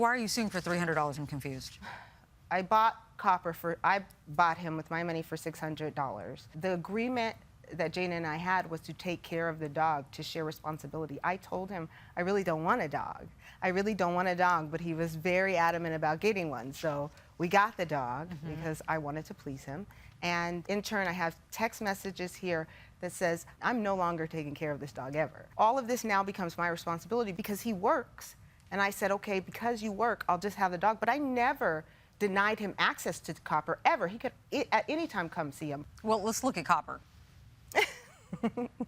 why are you suing for $300? I'm confused. I bought him with my money for $600. The agreement that Jayden and I had was to take care of the dog, to share responsibility. I told him I really don't want a dog. I really don't want a dog, but he was very adamant about getting one. So we got the dog because I wanted to please him. And in turn, I have text messages here that says, I'm no longer taking care of this dog ever. All of this now becomes my responsibility because he works. And I said, okay, because you work, I'll just have the dog. But I never denied him access to Copper, ever. He could at any time come see him. Well, let's look at Copper.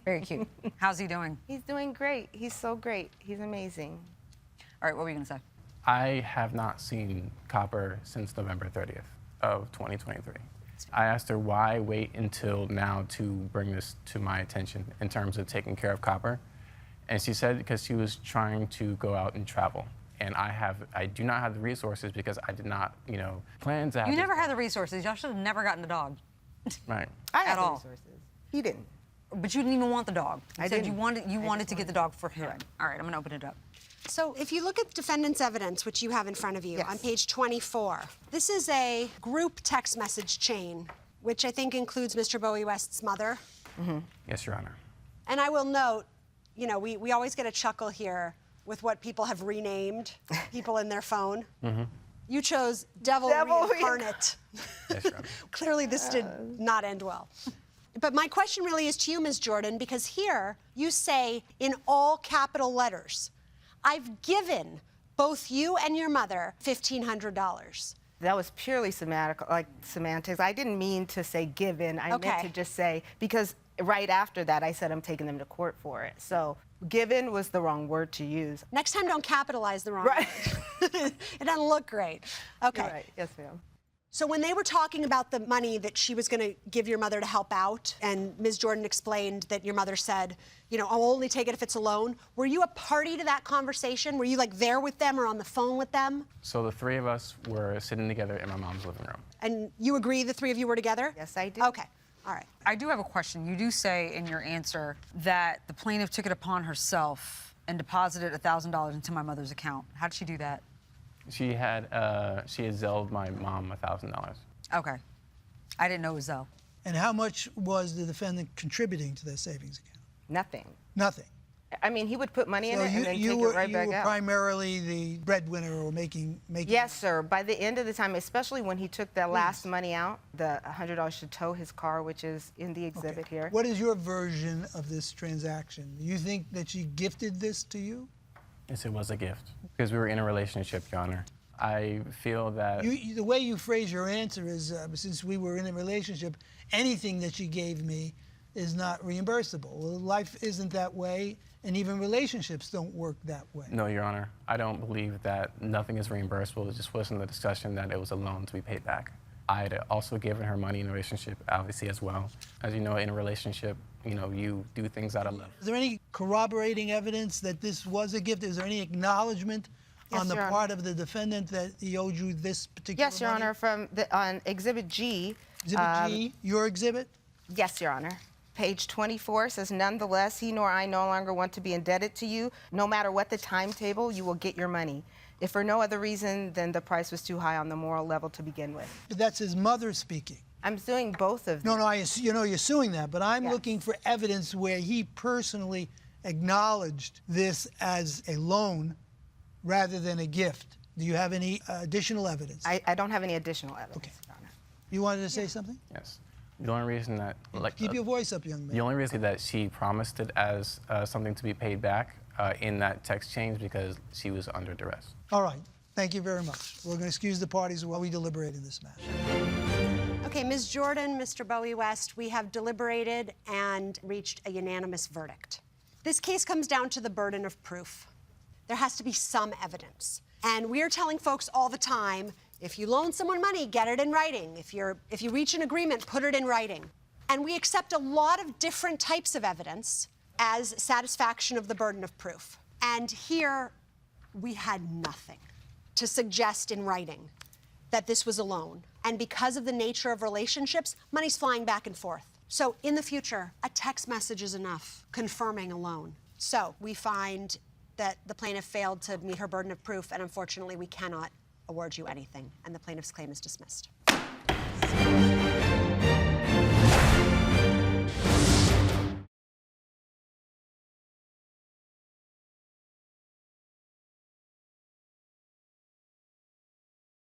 Very cute. How's he doing? He's doing great. He's so great. He's amazing. All right, what were you going to say? I have not seen Copper since November 30th of 2023. I asked her why wait until now to bring this to my attention in terms of taking care of Copper. And she said because she was trying to go out and travel. And I do not have the resources because I did not, plan to have. You never had the resources. Y'all should have never gotten the dog. Right. I had the resources. He didn't. But you didn't even want the dog. You said you wanted to get the dog for him. Right. All right, I'm going to open it up. So if you look at defendant's evidence, which you have in front of you, on page 24, this is a group text message chain, which I think includes Mr. Bowie West's mother. Yes, Your Honor. And I will note, we always get a chuckle here with what people have renamed people in their phone. You chose Devil Reincarnate. Yes, Your Honor. Clearly this did not end well. But my question really is to you, Ms. Jordan, because here you say in all capital letters, I've given both you and your mother $1,500. That was purely semantics. I didn't mean to say given. I meant to just say, because right after that, I said I'm taking them to court for it. So given was the wrong word to use. Next time, don't capitalize the wrong word. It doesn't look great. Okay. You're right. Yes, ma'am. So when they were talking about the money that she was going to give your mother to help out, and Ms. Jordan explained that your mother said, I'll only take it if it's a loan, were you a party to that conversation? Were you there with them or on the phone with them? So the three of us were sitting together in my mom's living room. And you agree the three of you were together? Yes, I do. Okay. All right. I do have a question. You do say in your answer that the plaintiff took it upon herself and deposited $1,000 into my mother's account. How did she do that? She had Zelled my mom $1,000. Okay. I didn't know it was Zelle. And how much was the defendant contributing to their savings account? Nothing. Nothing. I mean, he would put money in So it and then take it right back out. You were primarily the breadwinner or making. Yes, sir. By the end of the time, especially when he took that last money out, the $100 to tow his car, which is in the exhibit here. What is your version of this transaction? Do you think that she gifted this to you? Yes, it was a gift because we were in a relationship, Your Honor. I feel that the way you phrase your answer is, since we were in a relationship, anything that she gave me is not reimbursable. Well, life isn't that way, and even relationships don't work that way. No, Your Honor. I don't believe that nothing is reimbursable. It just wasn't the discussion that it was a loan to be paid back. I had also given her money in a relationship, obviously, as well. As you know, in a relationship, you do things out of love. Is there any corroborating evidence that this was a gift? Is there any acknowledgement on the part of the defendant that he owed you this particular Yes, Your money? Honor, on Exhibit G. Exhibit G, your exhibit? Yes, Your Honor. Page 24 says, nonetheless, he nor I no longer want to be indebted to you. No matter what the timetable, you will get your money. If for no other reason, then the price was too high on the moral level to begin with. But that's his mother speaking. I'm suing both of them. No, you're suing that, but I'm looking for evidence where he personally acknowledged this as a loan rather than a gift. Do you have any additional evidence? I don't have any additional evidence, Okay. Your Honor. You wanted to say something? Yes. The only reason that, Keep your voice up, young man. The only reason that she promised it as something to be paid back in that text change because she was under duress. All right. Thank you very much. We're going to excuse the parties while we deliberate in this matter. Okay, Ms. Jordan, Mr. Bowie West, we have deliberated and reached a unanimous verdict. This case comes down to the burden of proof. There has to be some evidence. And we are telling folks all the time, if you loan someone money, get it in writing. If you reach an agreement, put it in writing. And we accept a lot of different types of evidence as satisfaction of the burden of proof. And here, we had nothing to suggest in writing that this was a loan. And because of the nature of relationships, money's flying back and forth. So in the future, a text message is enough confirming a loan. So we find that the plaintiff failed to meet her burden of proof, and unfortunately, we cannot award you anything, and the plaintiff's claim is dismissed.